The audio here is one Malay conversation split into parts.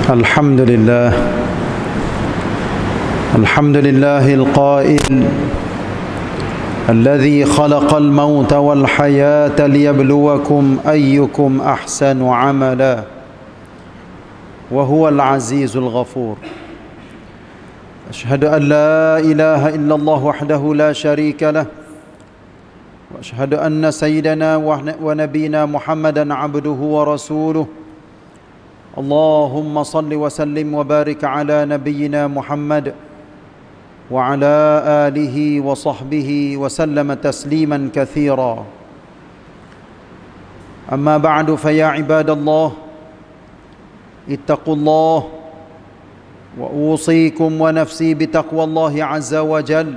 الحمد لله القائل الذي خلق الموت والحياة ليبلوكم أيكم أحسن عملا وهو العزيز الغفور. أشهد أن لا إله إلا الله وحده لا شريك له، وأشهد أن سيدنا ونبينا محمدا عبده ورسوله. اللهم صل وسلم وبارك على نبينا محمد وعلى آله وصحبه وسلم تسليما كثيرا. أما بعد فيا عباد الله اتقوا الله، وأوصيكم ونفسي بتقوى الله عز وجل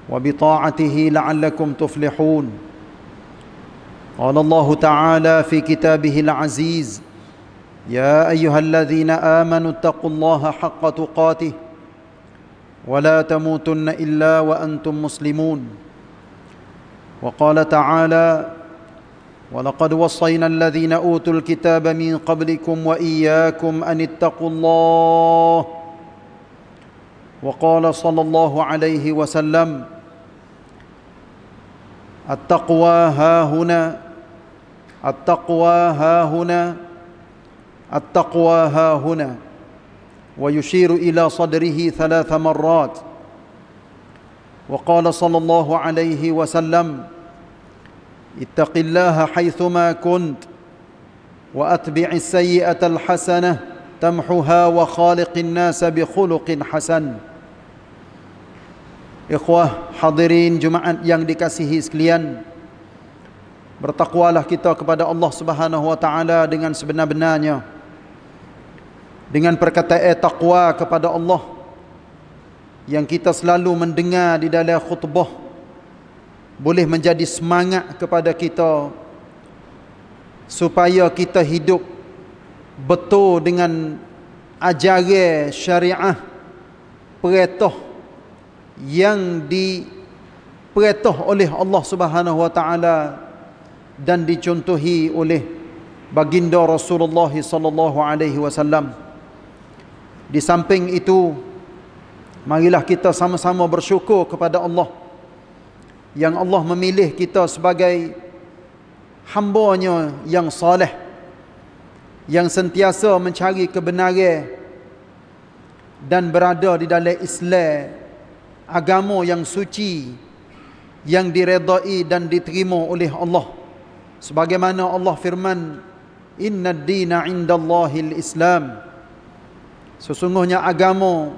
وبطاعته لعلكم تفلحون. قال الله تعالى في كتابه العزيز: يا أيها الذين آمنوا اتقوا الله حق تقاته ولا تموتن إلا وأنتم مسلمون. وقال تعالى: ولقد وصينا الذين أوتوا الكتاب من قبلكم وإياكم أن اتقوا الله. وقال صلى الله عليه وسلم: التقوى هاهنا، التقوى هاهنا، التقوى هاهنا، ويشير إلى صدره 3 مرات. وقال صلى الله عليه وسلم: اتق الله حيثما كنت وأتبع السيئة الحسنة تمحها وخالق الناس بخلق حسن. Ikhwah hadirin Jumaat yang dikasihi sekalian, bertakwalah kita kepada Allah Subhanahu wa taala dengan sebenar-benarnya, dengan perkataan taqwa kepada Allah yang kita selalu mendengar di dalam khutbah, boleh menjadi semangat kepada kita supaya kita hidup betul dengan ajaran syariah, perintah yang diperintah oleh Allah Subhanahu wa taala dan dicontohi oleh baginda Rasulullah sallallahu alaihi wasallam. Di samping itu, marilah kita sama-sama bersyukur kepada Allah yang Allah memilih kita sebagai hamba-Nya yang saleh, yang sentiasa mencari kebenaran dan berada di dalam Islam, agama yang suci, yang diredai dan diterima oleh Allah. Sebagaimana Allah firman, "Inna ad-dina 'indallahil Islam." Sesungguhnya agama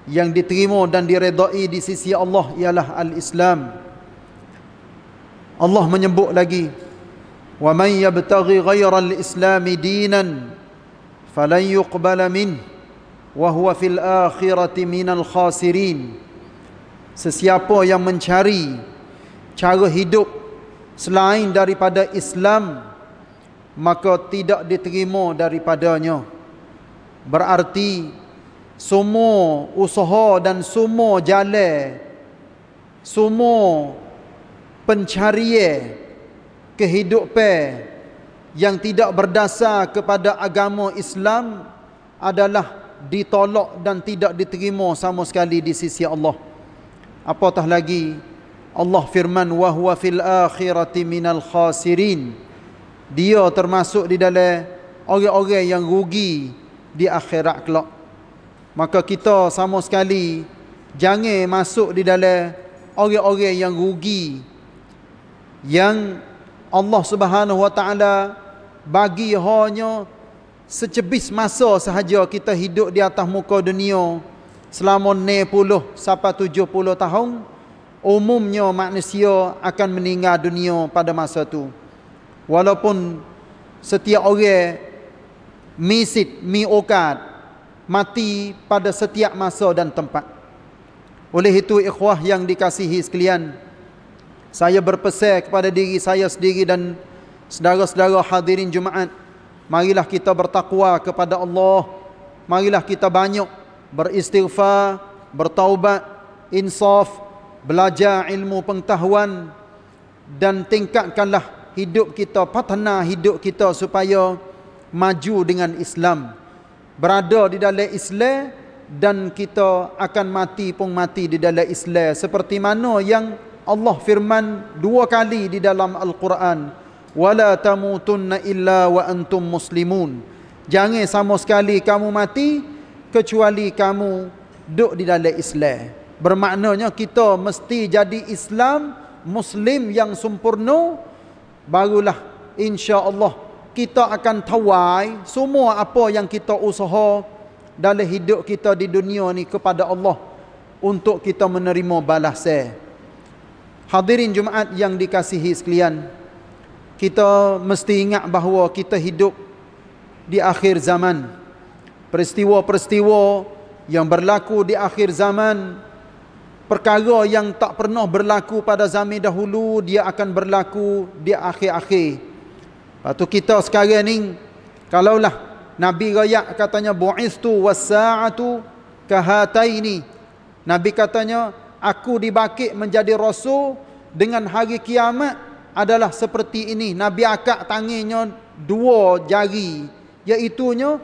yang diterima dan diredai di sisi Allah ialah al-Islam. Allah menyebut lagi, "Wa man yabtaghi ghayra al-islami dinan falan yuqbala min wa huwa fil akhirati minal khasirin." Sesiapa yang mencari cara hidup selain daripada Islam, maka tidak diterima daripadanya. Berarti semua usaha dan semua jalan, semua pencarian kehidupan yang tidak berdasar kepada agama Islam adalah ditolak dan tidak diterima sama sekali di sisi Allah. Apatah lagi Allah firman, wa huwa fil akhirati minal khasirin. Dia termasuk di dalam orang-orang yang rugi di akhirat kelak. Maka kita sama sekali jangan masuk di dalam orang-orang yang rugi, yang Allah Subhanahu wa taala bagi hanya secebis masa sahaja kita hidup di atas muka dunia. Selama 60 sampai 70 tahun, umumnya manusia akan meninggal dunia pada masa itu. Walaupun setiap orang mi'okat mati pada setiap masa dan tempat. Oleh itu, ikhwah yang dikasihi sekalian, saya berpesan kepada diri saya sendiri dan saudara-saudara hadirin Jumaat, marilah kita bertakwa kepada Allah. Marilah kita banyak beristighfar, bertaubat, insaf, belajar ilmu pengetahuan, dan tingkatkanlah hidup kita, patana hidup kita supaya maju dengan Islam. berada di dalam Islam dan kita akan mati pun mati di dalam Islam, seperti mana yang Allah firman 2 kali di dalam Al-Quran, wala tamutunna illa wa antum muslimun. Jangan sama sekali kamu mati kecuali kamu duduk di dalam Islam. Bermaknanya kita mesti jadi Islam, Muslim yang sempurna, barulah insya-Allah kita akan tawai semua apa yang kita usaha dalam hidup kita di dunia ni kepada Allah untuk kita menerima balasan. Hadirin Jumaat yang dikasihi sekalian, kita mesti ingat bahawa kita hidup di akhir zaman. Peristiwa-peristiwa yang berlaku di akhir zaman, perkara yang tak pernah berlaku pada zaman dahulu, dia akan berlaku di akhir-akhir. Lepas tu kita sekarang ni, kalaulah Nabi rayak katanya bu'istu was-sa'atu kahataini, Nabi katanya aku dibangkit menjadi rasul dengan hari kiamat adalah seperti ini. Nabi akak tangannya 2 jari, iaitunya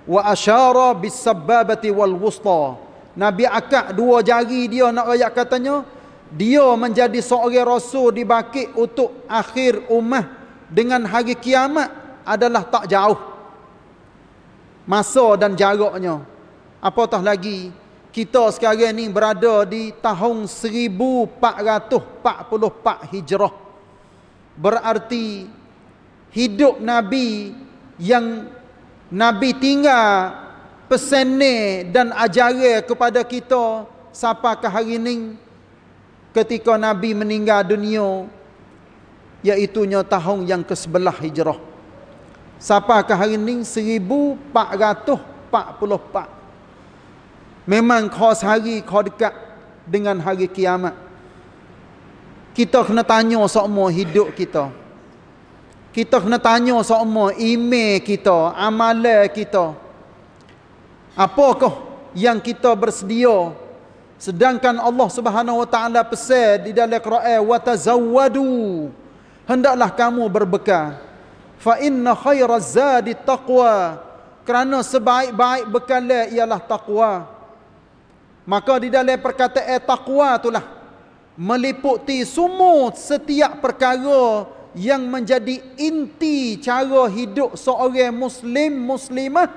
wa asyara bis-sabbabati wal wusta. Nabi akak 2 jari dia nak rayak katanya dia menjadi seorang rasul dibangkit untuk akhir ummah dengan hari kiamat adalah tak jauh masa dan jaraknya. Apatah lagi kita sekarang ni berada di tahun 1444 Hijrah. Berarti hidup Nabi yang Nabi tinggal pesan dan ajaran kepada kita sampai ke hari ini ketika Nabi meninggal dunia, iaitunya tahun yang ke-11 Hijrah. Sampai ke hari ini 1444. Memang khas hari, khas dekat dengan hari kiamat. Kita kena tanya semua hidup kita. Kita kena tanya semua email kita, amalan kita. Apakah yang kita bersedia? Sedangkan Allah Subhanahu wa taala pesan di dalam Quran, wa tazawwadu, hendaklah kamu berbekal. Fa inna khairaz zadi taqwa, kerana sebaik-baik bekal ialah takwa. Maka di dalam perkataan takwa itulah meliputi semua setiap perkara yang menjadi inti cara hidup seorang muslim muslimah.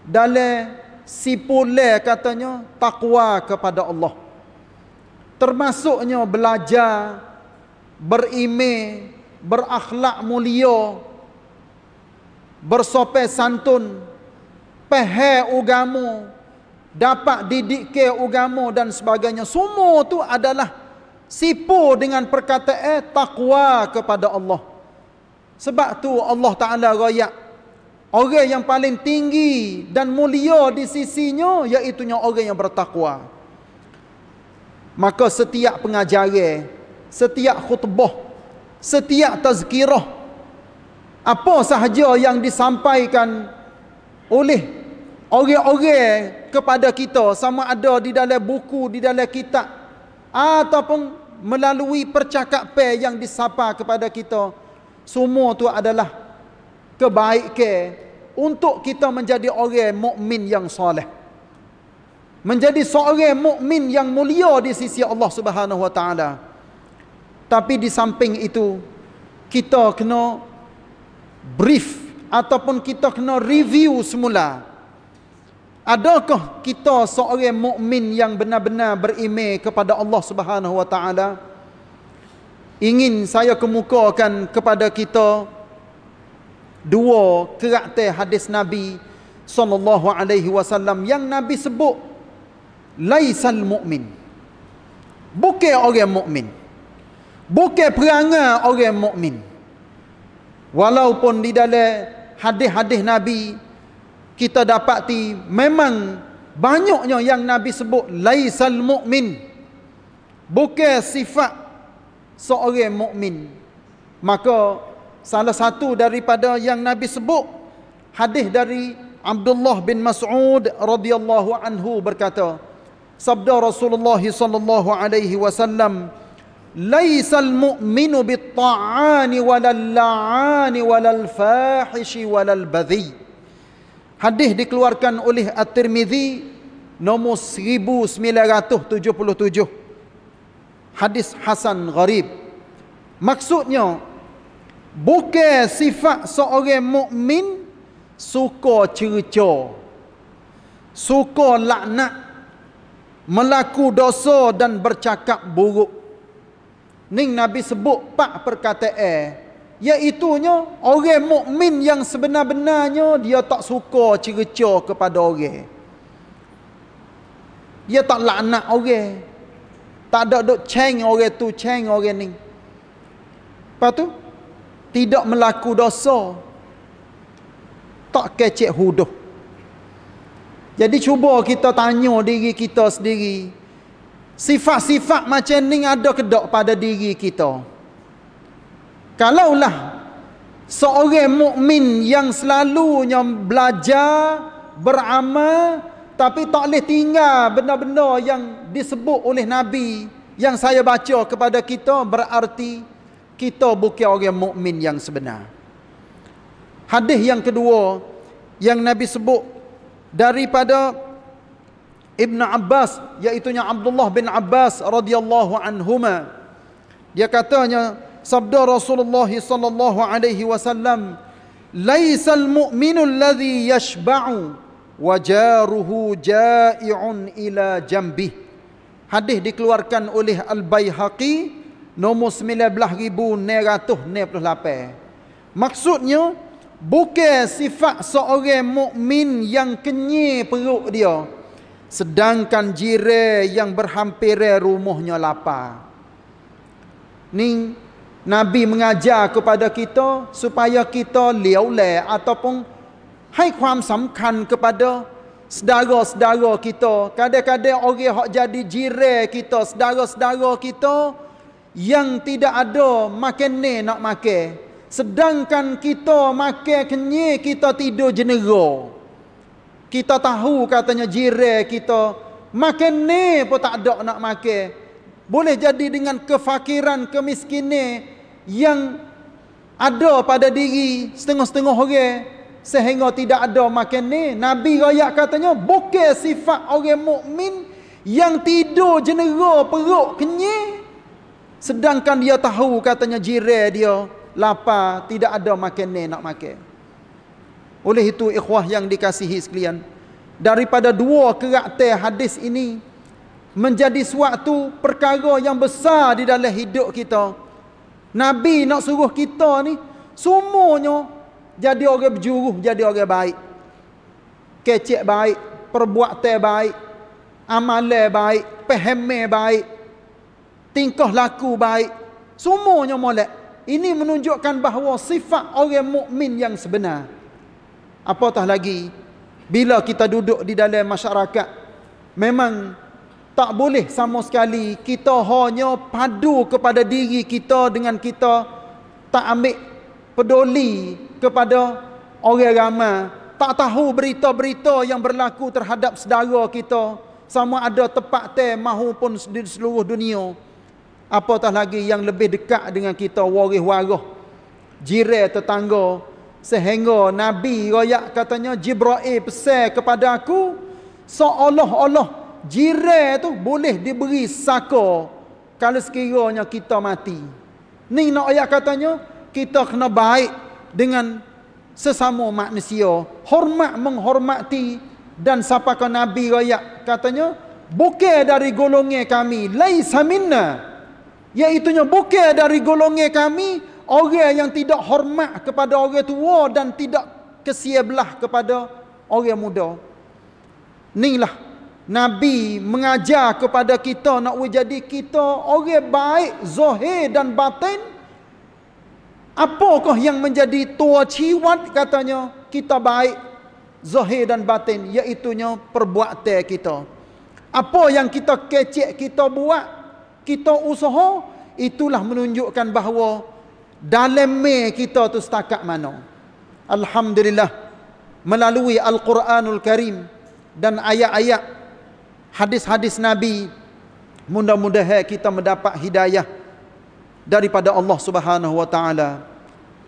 Dalam sipule katanya takwa kepada Allah, termasuknya belajar, berimej, berakhlak mulia, bersopan santun, faham agama, dapat didik ke agama dan sebagainya. Semua tu adalah sipu dengan perkataan takwa kepada Allah. Sebab tu Allah Ta'ala rayak orang yang paling tinggi dan mulia di sisinya iaitunya orang yang bertakwa. Maka setiap pengajaran, setiap khutbah, setiap tazkirah, apa sahaja yang disampaikan oleh orang-orang kepada kita, sama ada di dalam buku, di dalam kitab, ataupun melalui percakapan yang disapa kepada kita, semua itu adalah kebaikan untuk kita menjadi orang mukmin yang soleh, menjadi seorang mukmin yang mulia di sisi Allah Subhanahu wa taala. Tapi di samping itu kita kena brief ataupun kita kena review semula. Adakah kita seorang mukmin yang benar-benar beriman kepada Allah Subhanahu wa taala? Ingin saya kemukakan kepada kita 2 karakter hadis Nabi sallallahu alaihi wasallam yang Nabi sebut laisal mukmin. Bukan orang mukmin. Bukan perangai orang mukmin. Walaupun di dalam hadis-hadis Nabi kita dapati memang banyaknya yang Nabi sebut laisal mukmin, bukan sifat seorang mukmin. Maka salah satu daripada yang Nabi sebut, hadis dari Abdullah bin Mas'ud radhiyallahu anhu berkata, sabda Rasulullah sallallahu alaihi wasallam, laisal mu'minu bit-ta'ani walal la'ani walal fahishi walal badhi. Hadis dikeluarkan oleh At-Tirmizi nombor 1977. Hadis hasan gharib. Maksudnya bukan sifat seorang mukmin suka cerca, suka laknat, melaku dosa dan bercakap buruk. Ning Nabi sebut 4 perkataan, iaitunya orang mukmin yang sebenar-benarnya dia tak suka cerca kepada orang. Dia tak laknat orang. Tak ada duk ceng orang tu, ceng orang ni. Lepas tu tidak melaku dosa. Tak kecek huduh. Jadi cuba kita tanya diri kita sendiri, sifat-sifat macam ni ada ke tak pada diri kita? Kalaulah seorang mukmin yang selalunya belajar, beramal, tapi tak boleh tinggal benda-benda yang disebut oleh Nabi yang saya baca kepada kita, berarti kita bukan orang mukmin yang sebenar. Hadis yang kedua yang Nabi sebut daripada Ibn Abbas, iaitunya Abdullah bin Abbas radhiyallahu anhuma. Dia katanya, sabda Rasulullah sallallahu alaihi wasallam, "Laisal mu'minu alladhi yashba'u wa jaruhu ja'i'un ila jambih." Hadis dikeluarkan oleh Al-Baihaqi nombor 19668. Maksudnya bukan sifat seorang mukmin yang kenyir perut dia, sedangkan jiran yang berhampiran rumahnya lapar. Ni Nabi mengajar kepada kita supaya kita liau-liau ataupun haiความสำคัญ kepada saudara-saudara kita. Kadang-kadang orang hak jadi jiran kita, saudara-saudara kita yang tidak ada makan ni nak makan, sedangkan kita makan kenyir, kita tidur jenera. Kita tahu katanya jiran kita makan ni pun tak ada nak makan. Boleh jadi dengan kefakiran, kemiskinan yang ada pada diri setengah-setengah orang sehingga tidak ada makan ni. Nabi royak katanya bukan sifat orang mukmin yang tidur jenera perut kenyir, sedangkan dia tahu katanya jiran dia lapar, tidak ada makan ni nak makan. Oleh itu ikhwah yang dikasihi sekalian, daripada dua karakter hadis ini menjadi suatu perkara yang besar di dalam hidup kita. Nabi nak suruh kita ni semuanya jadi orang berjuruh, jadi orang baik. Kecek baik, perbuatan baik, amalan baik, pahaman baik, tingkah laku baik, semuanya molek. Ini menunjukkan bahawa sifat orang mukmin yang sebenar. Apatah lagi bila kita duduk di dalam masyarakat, memang tak boleh sama sekali kita hanya padu kepada diri kita dengan kita tak ambil peduli kepada orang ramai, tak tahu berita-berita yang berlaku terhadap saudara kita, sama ada tepat maupun di seluruh dunia. Apatah lagi yang lebih dekat dengan kita, waris-waris, jiran, tetangga. Sehingga Nabi royak katanya, Jibril pesan kepada aku, seolah-olah jiran tu boleh diberi saka kalau sekiranya kita mati. Ni nak ayat katanya kita kena baik dengan sesama manusia, hormat menghormati. Dan siapakah Nabi royak katanya bukan dari golongan kami, laisa minna, iaitunya bukan dari golongan kami orang yang tidak hormat kepada orang tua dan tidak kesia belah kepada orang muda. Inilah Nabi mengajar kepada kita nak jadi kita orang baik zahir dan batin. Apakah yang menjadi tua ciwat katanya kita baik zahir dan batin, iaitunya perbuatan kita. Apa yang kita kecek kita buat, kita usaha, itulah menunjukkan bahawa dalam kita tu setakat mana. Alhamdulillah, melalui Al-Quranul Karim dan ayat-ayat hadis-hadis Nabi, mudah-mudahan kita mendapat hidayah daripada Allah Subhanahu wa taala.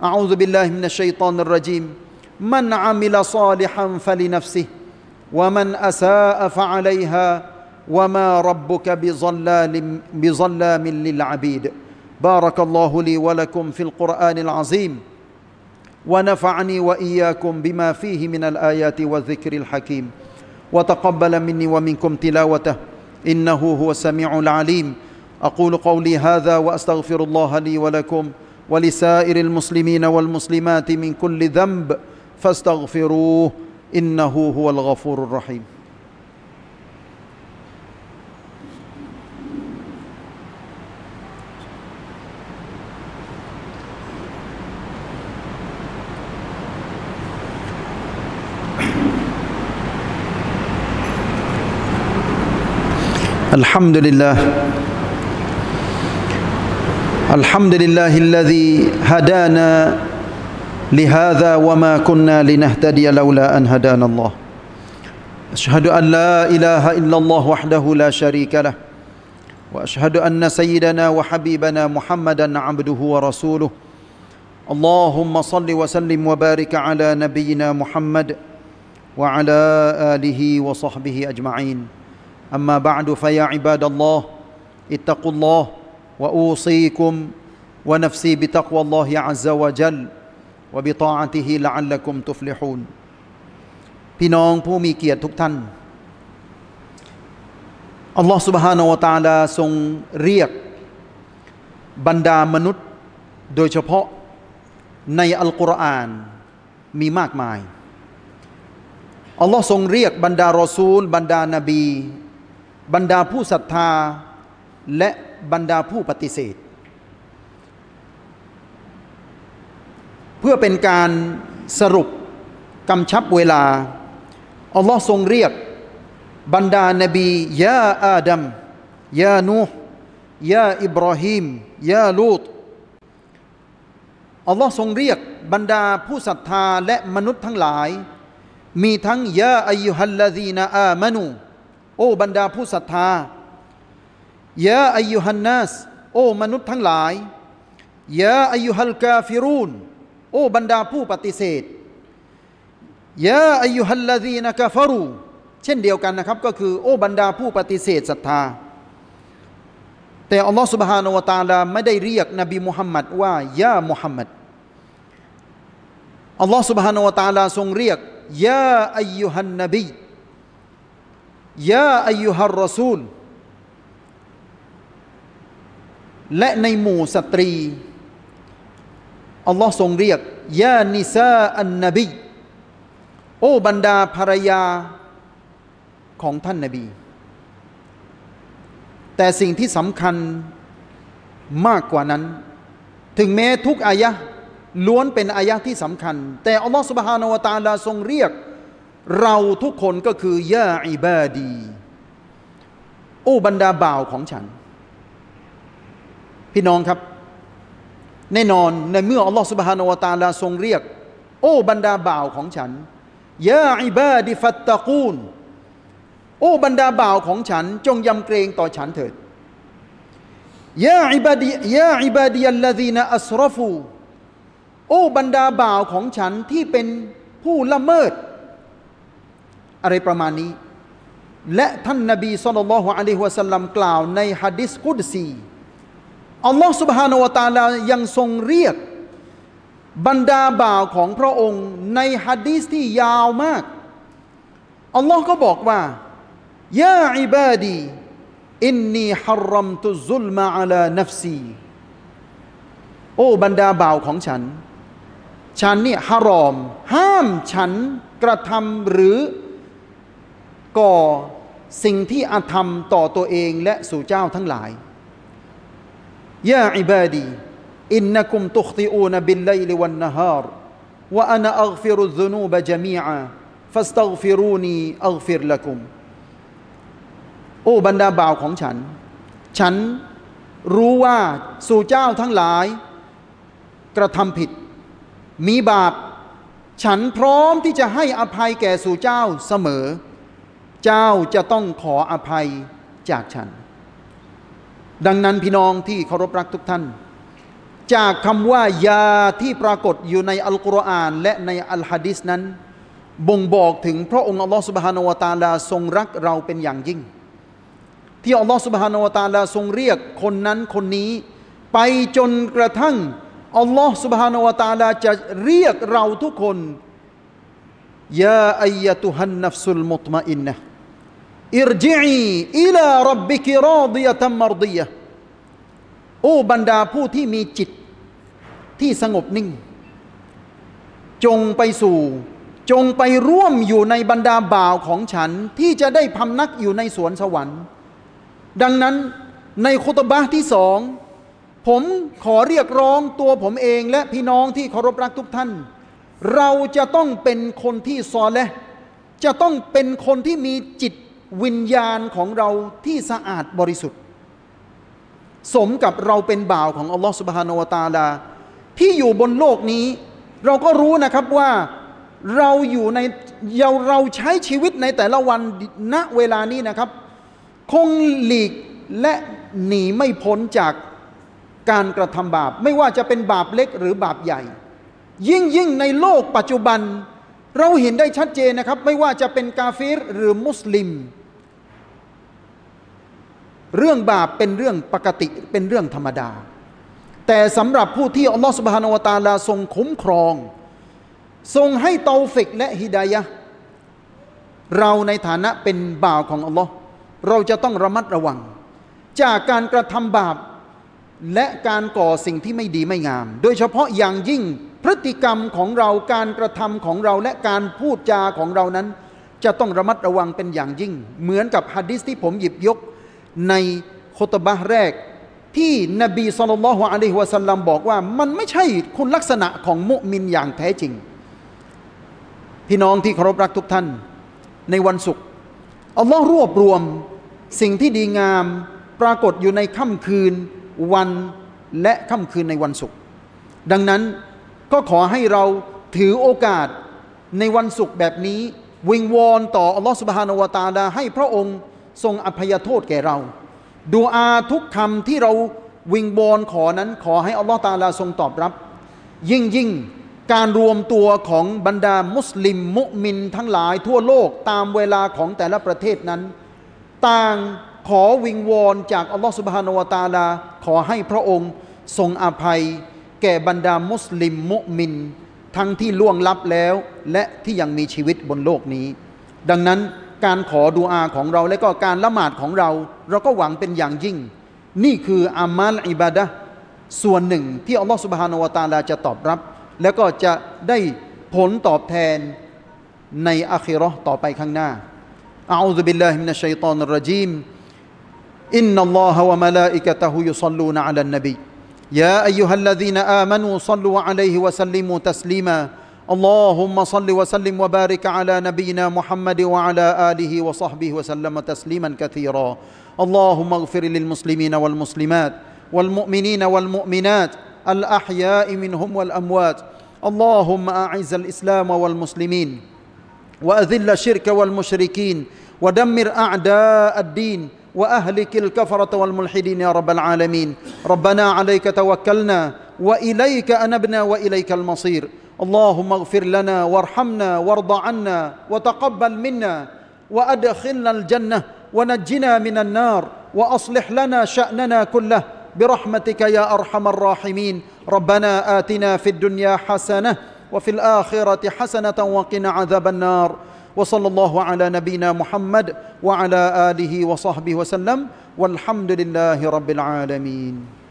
A'udzubillahi minasyaitonir rajim. من عمل صالحا فلنفسه ومن أساء فعليها وما ربك بظلام للعبيد بارك الله لي ولكم في القرآن العظيم ونفعني وإياكم بما فيه من الآيات والذكر الحكيم وتقبل مني ومنكم تلاوته إنه هو السميع العليم أقول قولي هذا وأستغفر الله لي ولكم ولسائر المسلمين والمسلمات من كل ذنب فاستغفروه إنه هو الغفور الرحيم الحمد لله الذي هدانا لهذا وما كنا لنهتدي لولا أن هدانا الله أشهد أن لا إله إلا الله وحده لا شريك له وأشهد أن سيدنا وحبيبنا محمدا عبده ورسوله اللهم صل وسلم وبارك على نبينا محمد وعلى آله وصحبه أجمعين أما بعد فيا عباد الله اتقوا الله وأوصيكم ونفسي بتقوى الله عز وجل وبطاعته لعلكم تفلحون พี่น้องผู้มีเกียรติทุกท่านอัลลอฮฺ سبحانه และ تعالى ทรงเรียกบรรดามนุษย์โดยเฉพาะในอัลกุรอานมีมากมายอัลลอฮฺทรงเรียกบรรดารอซูลบรรดานบีบรรดาผู้ศรัทธาและบรรดาผู้ปฏิเสธเพื่อเป็นการสรุปกำชับเวลาอัลลอฮ์ทรงเรียกบรรดานบียาอาดัมยานูห์ยาอิบราฮิมยาลูตอัลลอฮ์ทรงเรียกบรรดาผู้ศรัทธาและมนุษย์ทั้งหลายมีทั้งยาอัยยุฮัลลซีนาอามานูโอ้บรรดาผู้ศรัทธายาอัยยุฮันนัสโอ้มนุษย์ทั้งหลายยาอัยยุฮัลกาฟิรูนโอ้บรรดาผู้ปฏิเสธยาอัยยุฮัลลซีนะกะฟารูเช่นเดียวกันนะครับก็คือโอ้บรรดาผู้ปฏิเสธศรัทธาแต่อัลลอฮฺ سبحانه และ تعالى ไม่ได้เรียกนบีมุฮัมมัดว่ายามุฮัมมัดอัลลอฮฺ سبحانه และ تعالى ทรงเรียกยาอัยยุฮันนบียาอัยยุฮัรรอซูลและในหมู่สตรีอัลลอฮ์ทรงเรียกยานิซาอันนบีโอ้บรรดาภรรยาของท่านนบีแต่สิ่งที่สำคัญมากกว่านั้นถึงแม้ทุกอายะห์ล้วนเป็นอายะห์ที่สำคัญแต่อัลลอฮ์ซุบฮานะฮูวะตะอาลาทรงเรียกเราทุกคนก็คือยาอิบาดีโอ้บรรดาบ่าวของฉันพี่น้องครับแน่นอนในเมื่ออัลลอฮฺซุบฮานะฮูวะตะอาลาทรงเรียกโอ้บรรดาบ่าวของฉันยาอิบาดิฟัตตะกูนโอ้บรรดาบ่าวของฉันจงยำเกรงต่อฉันเถิดยาอิบาดียัลลซีนะอัสรฟูโอ้บรรดาบ่าวของฉันที่เป็นผู้ละเมิดอะไรประมาณนี้และท่านนบีศ็อลลัลลอฮุอะลัยฮิวะซัลลัมกล่าวในหะดีษกุดซีอัลลอฮฺ سبحانه และ تعالى ยังทรงเรียกบรรดาบ่าวของพระองค์ในหะดีษที่ยาวมากอัลลอฮ์ก็บอกว่ายาอิบาดีอินนีฮัรรัมตุซุลมะอะลานัฟซีโอ้บรรดาบ่าวของฉันนี่ฮารอมห้ามฉันกระทำหรือก่อสิ่งที่อาธรรมต่อตัวเองและสู่เจ้าทั้งหลายยาอิบาดีอินนักุมตุคติอูนบิลไลลิวันนะฮาร์วะอะนะอัฆฟิรุซุนูบะญะมีอะฟัสตัฆฟิรูนีอัฆฟิรละกุมโอ้บรรดาบ่าวของฉันรู้ว่าสู่เจ้าทั้งหลายกระทำผิดมีบาปฉันพร้อมที่จะให้อภัยแก่สู่เจ้าเสมอเจ้าจะต้องขออภัยจากฉันดังนั้นพี่น้องที่เคารพรักทุกท่าน จากคำว่ายาที่ปรากฏอยู่ในอัลกุรอานและในอัลฮะดีษนั้นบ่งบอกถึงพระองค์อัลลอฮฺซุบฮานะฮูวะตะอาลาทรงรักเราเป็นอย่างยิ่งที่อัลลอฮฺซุบฮานะฮูวะตะอาลาทรงเรียกคนนั้นคนนี้ไปจนกระทั่งอัลลอฮฺซุบฮานะฮูวะตะอาลาจะเรียกเราทุกคนยาอัยยะตุฮันนัฟซุลมุตมะอินนะอิรจิอีอิลาร็อบบิกิรอฎิยะตัมมัรฎิยะโอ้บรรดาผู้ที่มีจิตที่สงบนิ่งจงไปร่วมอยู่ในบรรดาบ่าวของฉันที่จะได้พำนักอยู่ในสวนสวรรค์ดังนั้นในคุตบะห์ที่2ผมขอเรียกร้องตัวผมเองและพี่น้องที่เคารพรักทุกท่านเราจะต้องเป็นคนที่ซอเลห์จะต้องเป็นคนที่มีจิตวิญญาณของเราที่สะอาดบริสุทธิ์สมกับเราเป็นบ่าวของอัลลอฮฺซุบฮานะฮูวะตะอาลาที่อยู่บนโลกนี้เราก็รู้นะครับว่าเราใช้ชีวิตในแต่ละวันณเวลานี้นะครับคงหลีกและหนีไม่พ้นจากการกระทำบาปไม่ว่าจะเป็นบาปเล็กหรือบาปใหญ่ยิ่งในโลกปัจจุบันเราเห็นได้ชัดเจนนะครับไม่ว่าจะเป็นกาเฟรหรือมุสลิมเรื่องบาปเป็นเรื่องปกติเป็นเรื่องธรรมดาแต่สำหรับผู้ที่อัลลอฮฺซุบฮานะฮูวะตะอาลาทรงคุ้มครองทรงให้เตาฟิกและฮิดายะห์เราในฐานะเป็นบ่าวของอัลลอฮ์เราจะต้องระมัดระวังจากการกระทำบาปและการก่อสิ่งที่ไม่ดีไม่งามโดยเฉพาะอย่างยิ่งพฤติกรรมของเราการกระทำของเราและการพูดจาของเรานั้นจะต้องระมัดระวังเป็นอย่างยิ่งเหมือนกับหะดีษที่ผมหยิบยกในคุตบะห์แรกที่นบีศ็อลลัลลอฮุอะลัยฮิวะซัลลัมบอกว่ามันไม่ใช่คุณลักษณะของมุมินอย่างแท้จริงพี่น้องที่เคารพรักทุกท่านในวันศุกร์อัลลอฮ์รวบรวมสิ่งที่ดีงามปรากฏอยู่ในค่ำคืนวันและค่ำคืนในวันศุกร์ดังนั้นก็ขอให้เราถือโอกาสในวันศุกร์แบบนี้วิงวอนต่ออัลลอฮ์ซุบฮานะฮูวะตะอาลาให้พระองค์ทรงอภัยโทษแก่เราดุอาทุกคำที่เราวิงวอนขอนั้นขอให้อัลลอฮ์ตะอาลาทรงตอบรับยิ่งการรวมตัวของบรรดามุสลิมมุมินทั้งหลายทั่วโลกตามเวลาของแต่ละประเทศนั้นต่างขอวิงวอนจากอัลลอฮฺซุบฮานะฮูวะตะอาลาขอให้พระองค์ทรงอภัยแก่บรรดามุสลิมมุมินทั้งที่ล่วงลับแล้วและที่ยังมีชีวิตบนโลกนี้ดังนั้นการขอดุอาของเราและก็การละหมาดของเราก็หวังเป็นอย่างยิ่งนี่คืออามัลอิบาดะห์ส่วนหนึ่งที่อัลลอฮฺซุบฮานะฮูวะตะอาลาจะตอบรับแล้วก็จะได้ผลตอบแทนในอาคิเราะห์ต่อไปข้างหน้าอะอูซุบิลลาฮิมินัชชัยฏอนิรเราะญีมอินนัลลอฮะวะมะลาอิกะตุฮุยุศ็อลลูนอะลันนบียาอัยยูฮัลลซีนาอามานูศ็อลลูอะลัยฮิวะซัลลิมูตัสลีมาاللهم صل وسلم وبارك على نبينا محمد وعلى آله وصحبه وسلم تسليما كثيرا اللهم اغفر للمسلمين والمسلمات والمؤمنين والمؤمنات الأحياء منهم والأموات اللهم أعز الإسلام والمسلمين وأذل الشرك والمشركين ودمر أعداء الدين وأهلك الكفرة والملحدين يا رب العالمين ربنا عليك توكلنا وإليك أنبنا وإليك المصير اللهم اغفر لنا وارحمنا وارض عنا وتقبل منا وأدخلنا الجنة ونجنا من النار وأصلح لنا شأننا كله برحمتك يا أرحم الراحمين ربنا آتنا في الدنيا حسنة وفي الآخرة حسنة وقنا عذاب النار وصلى الله على نبينا محمد وعلى آله وصحبه وسلم والحمد لله رب العالمين